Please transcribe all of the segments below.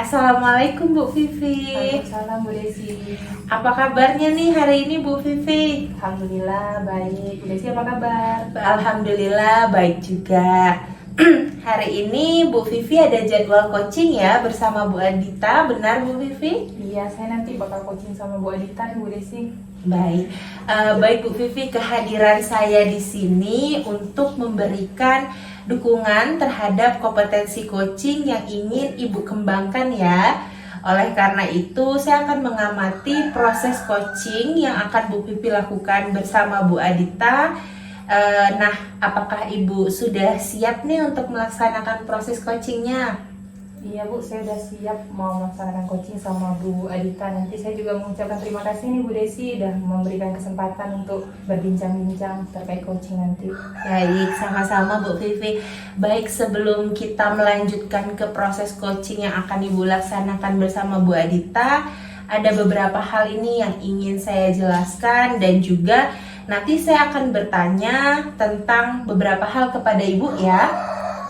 Assalamualaikum Bu Vivi. Waalaikumsalam Bu Desi. Apa kabarnya nih hari ini Bu Vivi? Alhamdulillah baik. Bu Desi apa kabar? Alhamdulillah baik juga. Hari ini Bu Vivi ada jadwal coaching ya bersama Bu Adita, benar Bu Vivi? Iya, saya nanti bakal coaching sama Bu Adita dan Bu Desi. Baik, baik Bu Vivi, kehadiran saya di sini untuk memberikan dukungan terhadap kompetensi coaching yang ingin Ibu kembangkan ya. Oleh karena itu, saya akan mengamati proses coaching yang akan Bu Vivi lakukan bersama Bu Adita. Nah, apakah Ibu sudah siap nih untuk melaksanakan proses coachingnya? Iya Bu, saya udah siap mau melaksanakan coaching sama Bu Adita. Nanti saya juga mengucapkan terima kasih nih Bu Desi udah memberikan kesempatan untuk berbincang-bincang terkait coaching nanti. Baik, sama-sama Bu Vivi. Baik, sebelum kita melanjutkan ke proses coaching yang akan Ibu laksanakan bersama Bu Adita, ada beberapa hal ini yang ingin saya jelaskan dan juga nanti saya akan bertanya tentang beberapa hal kepada Ibu ya.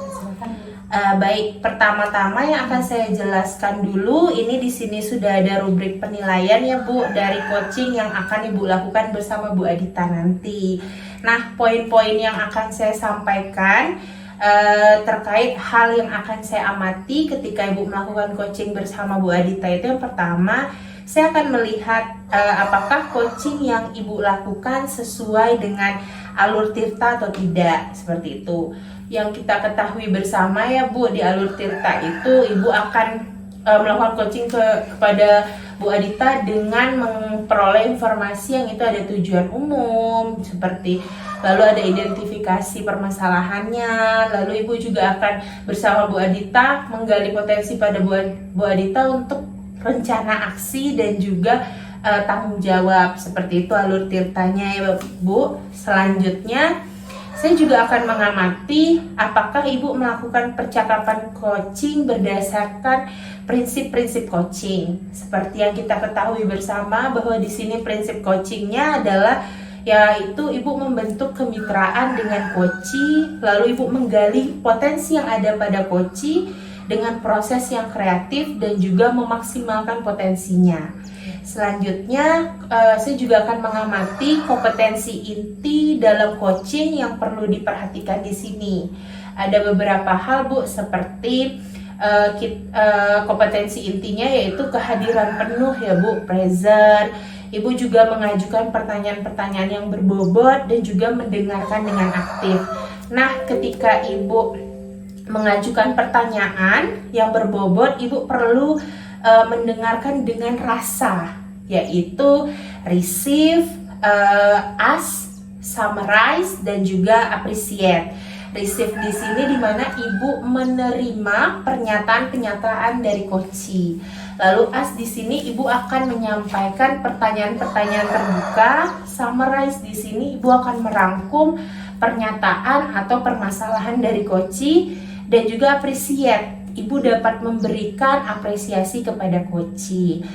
Silakan Bu. Baik, pertama-tama yang akan saya jelaskan dulu, ini di sini sudah ada rubrik penilaian ya Bu dari coaching yang akan Ibu lakukan bersama Bu Adita nanti. Nah, poin-poin yang akan saya sampaikan terkait hal yang akan saya amati ketika Ibu melakukan coaching bersama Bu Adita itu yang pertama, saya akan melihat apakah coaching yang Ibu lakukan sesuai dengan alur tirta atau tidak, seperti itu. Yang kita ketahui bersama ya Bu, di alur tirta itu Ibu akan melakukan coaching kepada Bu Adita dengan memperoleh informasi yang itu ada tujuan umum, seperti lalu ada identifikasi permasalahannya, lalu Ibu juga akan bersama Bu Adita menggali potensi pada Bu Adita untuk rencana aksi dan juga tanggung jawab, seperti itu alur tirtanya ya Bu. Selanjutnya saya juga akan mengamati apakah Ibu melakukan percakapan coaching berdasarkan prinsip-prinsip coaching. Seperti yang kita ketahui bersama bahwa di sini prinsip coachingnya adalah yaitu Ibu membentuk kemitraan dengan coachee, lalu Ibu menggali potensi yang ada pada coachee dengan proses yang kreatif dan juga memaksimalkan potensinya. Selanjutnya, saya juga akan mengamati kompetensi inti dalam coaching yang perlu diperhatikan di sini. Ada beberapa hal Bu, seperti kompetensi intinya yaitu kehadiran penuh ya Bu, present. Ibu juga mengajukan pertanyaan-pertanyaan yang berbobot dan juga mendengarkan dengan aktif. Nah, ketika Ibu mengajukan pertanyaan yang berbobot, Ibu perlu mendengarkan dengan rasa, yaitu receive, ask, summarize, dan juga appreciate. Receive di sini dimana Ibu menerima pernyataan-pernyataan dari coachee. Lalu ask di sini Ibu akan menyampaikan pertanyaan-pertanyaan terbuka. Summarize di sini Ibu akan merangkum pernyataan atau permasalahan dari coachee. Dan juga appreciate, Ibu dapat memberikan apresiasi kepada coachee.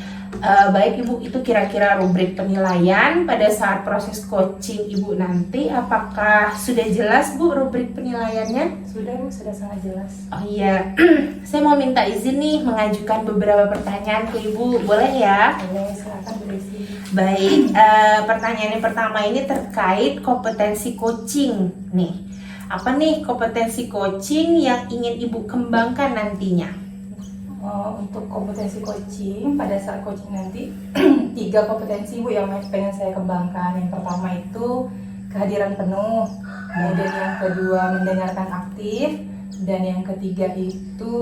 Baik Ibu, itu kira-kira rubrik penilaian pada saat proses coaching Ibu nanti. Apakah sudah jelas Bu rubrik penilaiannya? Sudah Bu, sudah sangat jelas. Oh iya, saya mau minta izin nih mengajukan beberapa pertanyaan ke Ibu, boleh ya? Boleh, silakan Bu Desi. Baik, pertanyaan yang pertama ini terkait kompetensi coaching nih. Apa nih kompetensi coaching yang ingin Ibu kembangkan nantinya? Untuk kompetensi coaching, pada saat coaching nanti 3 kompetensi Bu yang pengen saya kembangkan. Yang pertama itu kehadiran penuh, kemudian yang kedua mendengarkan aktif, dan yang ketiga itu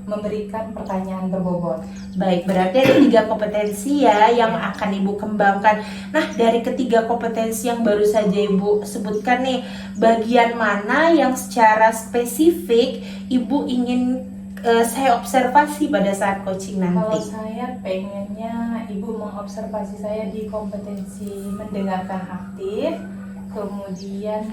memberikan pertanyaan berbobot. Baik, berarti ada 3 kompetensi ya yang akan Ibu kembangkan. Nah, dari ketiga kompetensi yang baru saja Ibu sebutkan nih, bagian mana yang secara spesifik Ibu ingin saya observasi pada saat coaching nanti? Kalau saya pengennya Ibu mengobservasi saya di kompetensi mendengarkan aktif, kemudian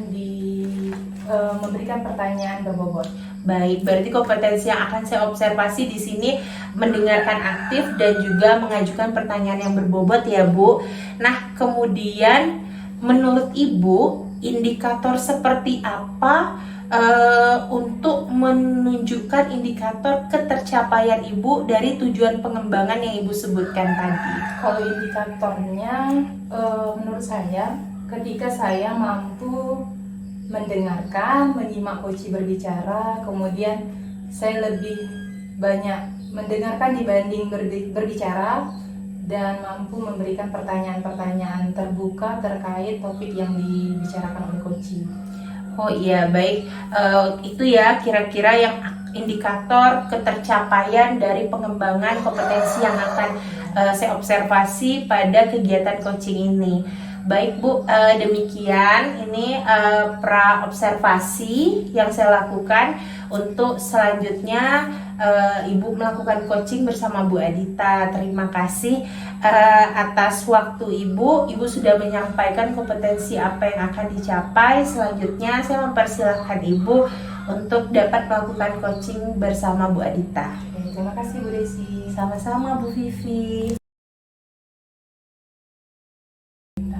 memberikan pertanyaan berbobot. Baik, berarti kompetensi yang akan saya observasi di sini mendengarkan aktif dan juga mengajukan pertanyaan yang berbobot ya Bu. Nah, kemudian menurut Ibu indikator seperti apa untuk menunjukkan indikator ketercapaian ibu dari tujuan pengembangan yang ibu sebutkan tadi? Kalau indikatornya, menurut saya, ketika saya mampu mendengarkan, menyimak coach berbicara, kemudian saya lebih banyak mendengarkan dibanding berbicara, dan mampu memberikan pertanyaan-pertanyaan terbuka terkait topik yang dibicarakan oleh coach. Oh iya, baik. Itu ya kira-kira yang indikator ketercapaian dari pengembangan kompetensi yang akan saya observasi pada kegiatan coaching ini. Baik Bu, demikian ini pra observasi yang saya lakukan. Untuk selanjutnya Ibu melakukan coaching bersama Bu Adita. Terima kasih atas waktu Ibu. Ibu sudah menyampaikan kompetensi apa yang akan dicapai. Selanjutnya saya mempersilahkan Ibu untuk dapat melakukan coaching bersama Bu Adita. Terima kasih Bu Desi. Sama-sama Bu Vivi.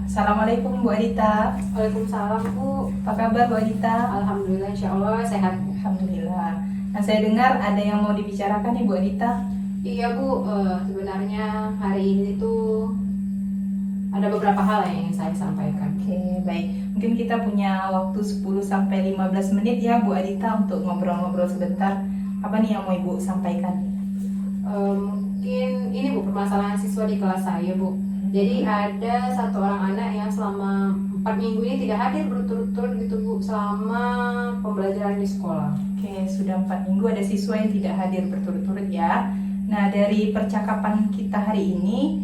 Assalamualaikum Bu Adita. Waalaikumsalam Bu. Apa kabar Bu Adita? Alhamdulillah, insya Allah sehat. Alhamdulillah. Nah, saya dengar ada yang mau dibicarakan nih Bu Adita. Iya Bu, sebenarnya hari ini tuh ada beberapa hal yang ingin saya sampaikan. Oke, baik. Mungkin kita punya waktu 10-15 menit ya Bu Adita untuk ngobrol-ngobrol sebentar. Apa nih yang mau Ibu sampaikan? Mungkin ini Bu, permasalahan siswa di kelas saya Bu. Jadi ada satu orang anak yang selama 4 minggu ini tidak hadir berturut-turut gitu Bu, selama pembelajaran di sekolah. Oke, sudah 4 minggu ada siswa yang tidak hadir berturut-turut ya. Nah, dari percakapan kita hari ini,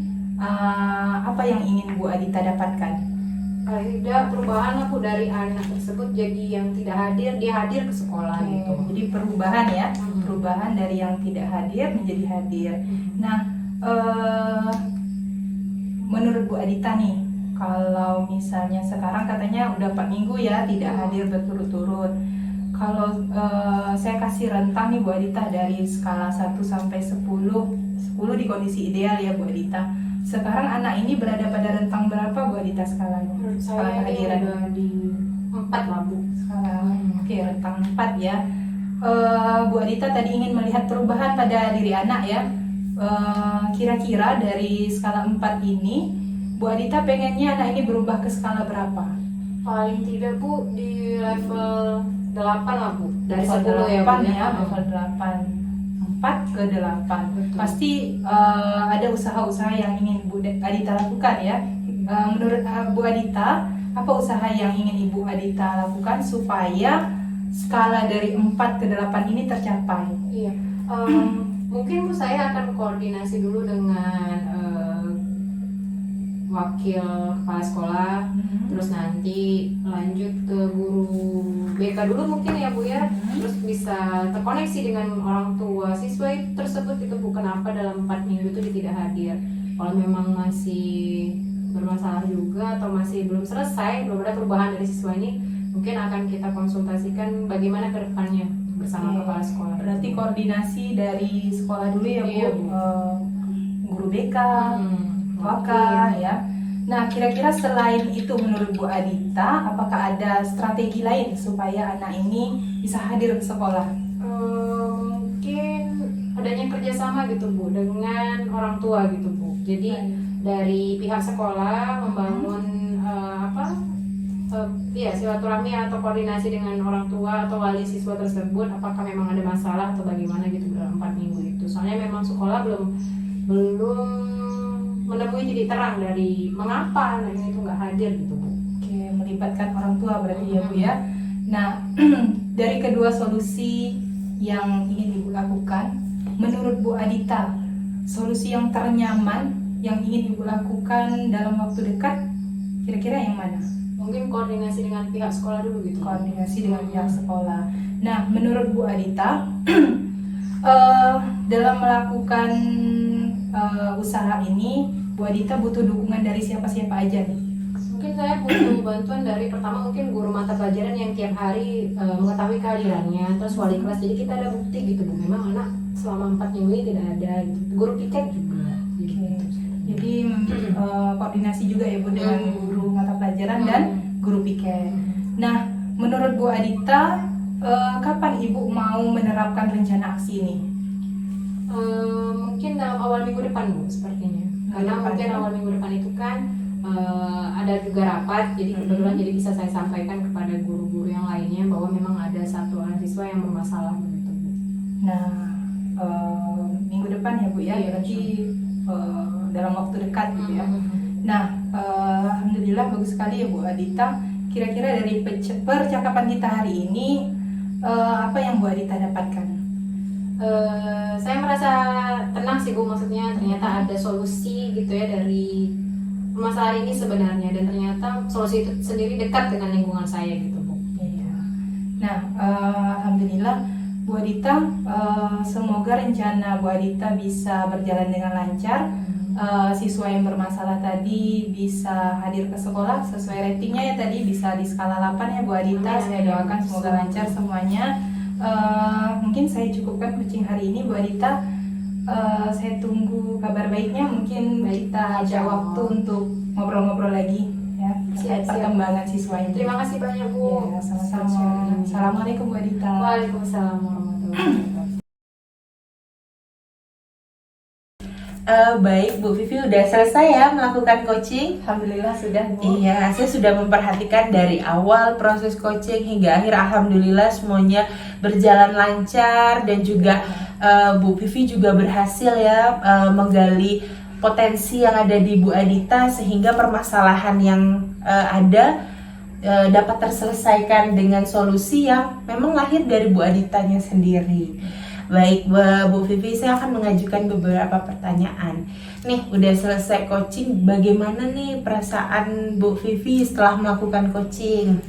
apa yang ingin Bu Adita dapatkan? Tidak perubahan lah Bu dari anak tersebut, jadi yang tidak hadir, dia hadir ke sekolah Oke, gitu. jadi perubahan ya, perubahan dari yang tidak hadir menjadi hadir. Nah, menurut Bu Adita nih, kalau misalnya sekarang katanya udah 4 minggu ya tidak hadir berturut-turut. Kalau saya kasih rentang nih Bu Adita dari skala 1 sampai 10 di kondisi ideal ya Bu Adita. Sekarang anak ini berada pada rentang berapa Bu Adita skalanya? Menurut Skala saya ini kehadiran. udah di 4 lah Bu. Skala, oke, rentang 4 ya. Bu Adita tadi ingin melihat perubahan pada diri anak ya. Kira-kira dari skala 4 ini Bu Adita pengennya anak ini berubah ke skala berapa? Paling tidak Bu di level 8 lah Bu. Dari Level 10 ya Bu 8 ya, level 8. 4 ke 8. Betul. Pasti ada usaha-usaha yang ingin Bu Adita lakukan ya. Menurut Bu Adita, apa usaha yang ingin Ibu Adita lakukan supaya skala dari 4 ke 8 ini tercapai? Iya. Mungkin Bu saya akan koordinasi dulu dengan wakil kepala sekolah, terus nanti lanjut ke guru BK dulu mungkin ya Bu ya, terus bisa terkoneksi dengan orang tua siswa tersebut itu Bu, kenapa dalam 4 minggu itu dia tidak hadir. Kalau memang masih bermasalah juga atau masih belum selesai, belum ada perubahan dari siswa ini, mungkin akan kita konsultasikan bagaimana ke depannya bersama kepala sekolah. Berarti koordinasi dari sekolah dulu ya Bu, Iya, Bu. Guru BK, wakil ya. Nah, kira-kira selain itu menurut Bu Adita, apakah ada strategi lain supaya anak ini bisa hadir ke sekolah? Mungkin adanya kerjasama gitu Bu dengan orang tua gitu Bu. Jadi dari pihak sekolah membangun silaturahmi atau koordinasi dengan orang tua atau wali siswa tersebut, apakah memang ada masalah atau bagaimana gitu dalam 4 minggu itu. Soalnya memang sekolah belum menemui titik terang dari mengapa anak ini tuh nggak hadir gitu Bu. Oke, melibatkan orang tua berarti ya Bu ya. Nah, dari kedua solusi yang ingin Ibu lakukan, menurut Bu Adita, solusi yang ternyaman yang ingin Ibu lakukan dalam waktu dekat, kira-kira yang mana? Mungkin koordinasi dengan pihak sekolah dulu gitu. Koordinasi dengan pihak sekolah. Nah, menurut Bu Adita, dalam melakukan usaha ini, Bu Adita butuh dukungan dari siapa-siapa aja nih? Mungkin saya butuh bantuan dari pertama mungkin guru mata pelajaran yang tiap hari mengetahui kehadirannya, terus wali kelas, jadi kita ada bukti gitu Bu, memang anak selama 4 minggu ini tidak ada gitu. Guru piket juga gitu. Jadi koordinasi juga ya Bu dengan guru mata pelajaran dan guru piket. Nah, menurut Bu Adita, kapan Ibu mau menerapkan rencana aksi ini? Mungkin dalam awal minggu depan Bu sepertinya, karena Depan, mungkin ya? awal minggu depan itu kan ada juga rapat, jadi kebetulan jadi bisa saya sampaikan kepada guru-guru yang lainnya bahwa memang ada satu orang siswa yang bermasalah begitu Bu. Nah, minggu depan ya Bu ya, Iya, berarti dalam waktu dekat gitu ya. Nah, alhamdulillah bagus sekali ya Bu Adita. Kira-kira dari percakapan kita hari ini, apa yang Bu Adita dapatkan? Saya merasa tenang sih Bu, maksudnya ternyata ada solusi gitu ya dari permasalahan ini sebenarnya, dan ternyata solusi itu sendiri dekat dengan lingkungan saya gitu Bu. Iya. Nah, alhamdulillah Bu Adita, semoga rencana Bu Adita bisa berjalan dengan lancar. Siswa yang bermasalah tadi bisa hadir ke sekolah sesuai ratingnya ya, tadi bisa di skala 8 ya Bu Adita. Amin. Saya doakan semoga lancar semuanya. Mungkin saya cukupkan coaching hari ini Bu Adita. Saya tunggu kabar baiknya, mungkin Baik. kita ada waktu untuk ngobrol-ngobrol lagi ya terkait Siap. perkembangan siswa ini. Terima kasih banyak Bu. Ya, sama-sama. Assalamualaikum Bu Adita. Waalaikumsalam warahmatullahi wabarakatuh. Baik, Bu Vivi udah selesai ya melakukan coaching? Alhamdulillah sudah Bu. Iya, saya sudah memperhatikan dari awal proses coaching hingga akhir. Alhamdulillah semuanya berjalan lancar, dan juga Bu Vivi juga berhasil ya menggali potensi yang ada di Bu Adita, sehingga permasalahan yang ada dapat terselesaikan dengan solusi yang memang lahir dari Bu Aditanya sendiri. Baik, Bu Vivi, saya akan mengajukan beberapa pertanyaan. Nih, udah selesai coaching, bagaimana nih perasaan Bu Vivi setelah melakukan coaching?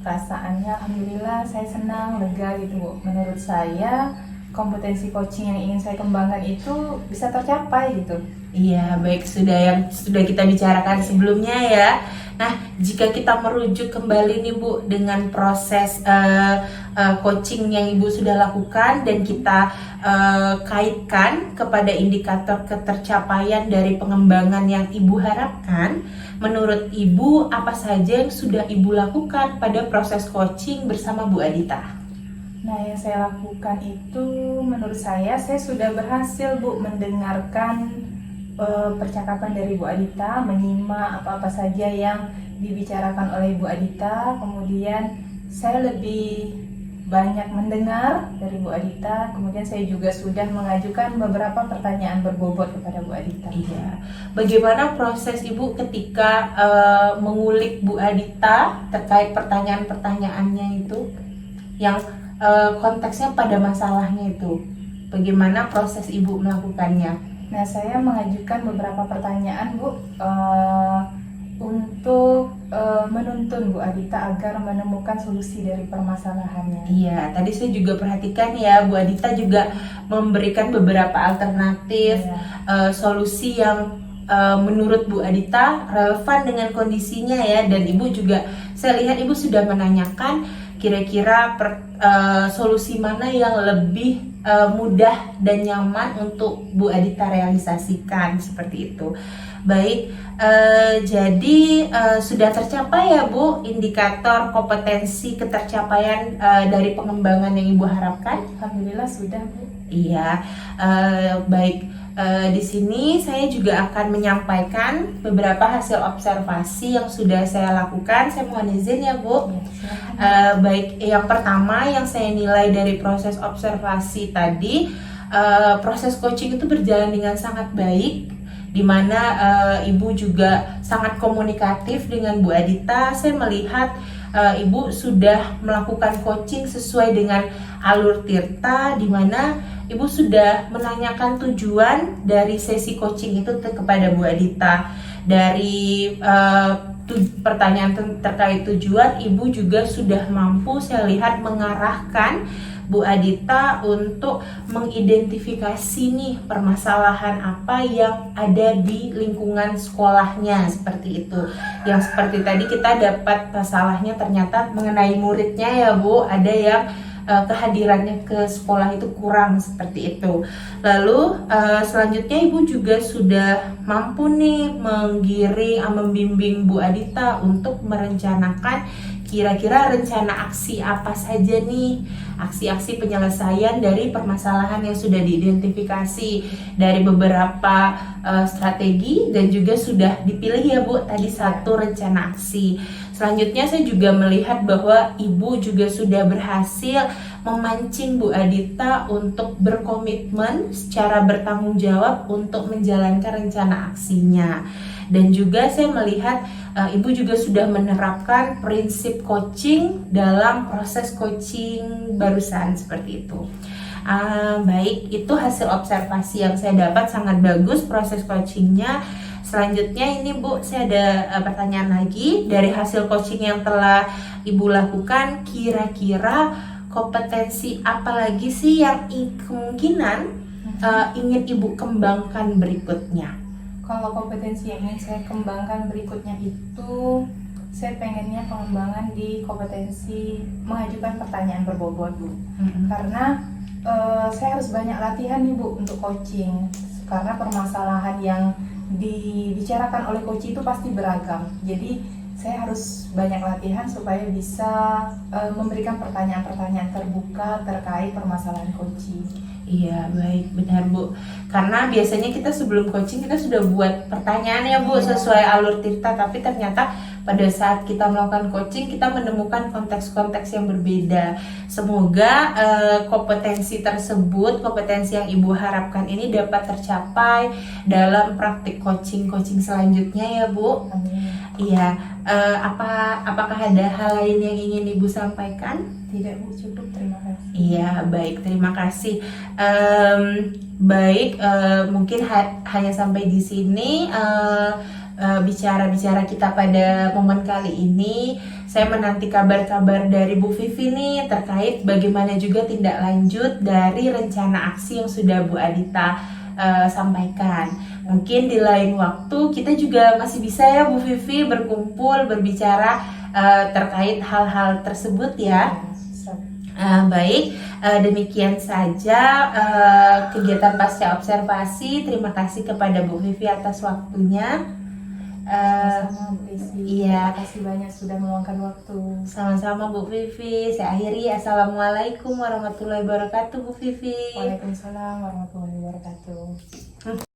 Perasaannya alhamdulillah saya senang, lega gitu Bu. Menurut saya kompetensi coaching yang ingin saya kembangkan itu bisa tercapai gitu. Iya, baik, sudah kita bicarakan sebelumnya ya. Nah, jika kita merujuk kembali nih Bu dengan proses coaching yang Ibu sudah lakukan, dan kita kaitkan kepada indikator ketercapaian dari pengembangan yang Ibu harapkan, menurut Ibu apa saja yang sudah Ibu lakukan pada proses coaching bersama Bu Adita? Nah, yang saya lakukan itu menurut saya sudah berhasil Bu mendengarkan percakapan dari Bu Adita, menyimak apa-apa saja yang dibicarakan oleh Bu Adita. Kemudian saya lebih banyak mendengar dari Bu Adita. Kemudian saya juga sudah mengajukan beberapa pertanyaan berbobot kepada Bu Adita. Iya. Bagaimana proses Ibu ketika mengulik Bu Adita terkait pertanyaan-pertanyaannya itu yang konteksnya pada masalahnya itu? Bagaimana proses Ibu melakukannya? Nah, saya mengajukan beberapa pertanyaan Bu untuk menuntun Bu Adita agar menemukan solusi dari permasalahannya. Iya, tadi saya juga perhatikan ya, Bu Adita juga memberikan beberapa alternatif solusi yang menurut Bu Adita relevan dengan kondisinya ya, dan Ibu juga, saya lihat Ibu sudah menanyakan kira-kira solusi mana yang lebih mudah dan nyaman untuk Bu Adita realisasikan, seperti itu. Baik, jadi sudah tercapai ya Bu indikator kompetensi ketercapaian dari pengembangan yang Ibu harapkan? Alhamdulillah sudah Bu. Iya, baik. Di sini saya juga akan menyampaikan beberapa hasil observasi yang sudah saya lakukan. Saya mohon izin ya Bu. Ya, silakan. Baik, yang pertama yang saya nilai dari proses observasi tadi, proses coaching itu berjalan dengan sangat baik, di mana Ibu juga sangat komunikatif dengan Bu Adita. Saya melihat Ibu sudah melakukan coaching sesuai dengan alur Tirta, di mana Ibu sudah menanyakan tujuan dari sesi coaching itu kepada Bu Adita. Dari pertanyaan terkait tujuan, Ibu juga sudah mampu, saya lihat, mengarahkan Bu Adita untuk mengidentifikasi nih permasalahan apa yang ada di lingkungan sekolahnya, seperti itu. Yang seperti tadi kita dapat masalahnya ternyata mengenai muridnya ya Bu, ada yang kehadirannya ke sekolah itu kurang, seperti itu. Lalu selanjutnya Ibu juga sudah mampu nih menggiring, membimbing Bu Adita untuk merencanakan kira-kira rencana aksi apa saja nih, aksi-aksi penyelesaian dari permasalahan yang sudah diidentifikasi dari beberapa strategi dan juga sudah dipilih ya Bu tadi satu rencana aksi. Selanjutnya saya juga melihat bahwa Ibu juga sudah berhasil memancing Bu Adita untuk berkomitmen secara bertanggung jawab untuk menjalankan rencana aksinya. Dan juga saya melihat Ibu juga sudah menerapkan prinsip coaching dalam proses coaching barusan seperti itu. Baik, itu hasil observasi yang saya dapat, sangat bagus proses coachingnya. Selanjutnya ini Bu, saya ada pertanyaan lagi. Dari hasil coaching yang telah Ibu lakukan, kira-kira kompetensi apa lagi sih yang kemungkinan ingin Ibu kembangkan berikutnya? Kalau kompetensi yang ingin saya kembangkan berikutnya itu, saya pengennya pengembangan di kompetensi mengajukan pertanyaan berbobot Bu. Karena saya harus banyak latihan nih Bu untuk coaching. Karena permasalahan yang dibicarakan oleh coach itu pasti beragam. Jadi saya harus banyak latihan supaya bisa memberikan pertanyaan-pertanyaan terbuka terkait permasalahan coaching. Iya, baik, benar Bu. Karena biasanya kita sebelum coaching kita sudah buat pertanyaan ya Bu sesuai alur cerita, tapi ternyata pada saat kita melakukan coaching kita menemukan konteks-konteks yang berbeda. Semoga kompetensi tersebut, kompetensi yang Ibu harapkan ini dapat tercapai dalam praktik coaching selanjutnya ya Bu. Amin. Iya, apakah ada hal lain yang ingin Ibu sampaikan? Tidak Bu, cukup, terima kasih. Iya, baik, terima kasih. Baik, mungkin hanya sampai di sini bicara-bicara kita pada momen kali ini. Saya menanti kabar-kabar dari Bu Vivi nih terkait bagaimana juga tindak lanjut dari rencana aksi yang sudah Bu Adita sampaikan. Mungkin di lain waktu kita juga masih bisa ya Bu Vivi berkumpul berbicara terkait hal-hal tersebut ya. Baik, demikian saja kegiatan pasca observasi. Terima kasih kepada Bu Vivi atas waktunya. Sama Bu Desi. Iya. Terima kasih banyak sudah meluangkan waktu. Sama-sama Bu Vivi. Saya akhiri. Assalamualaikum warahmatullahi wabarakatuh Bu Vivi. Waalaikumsalam warahmatullahi wabarakatuh.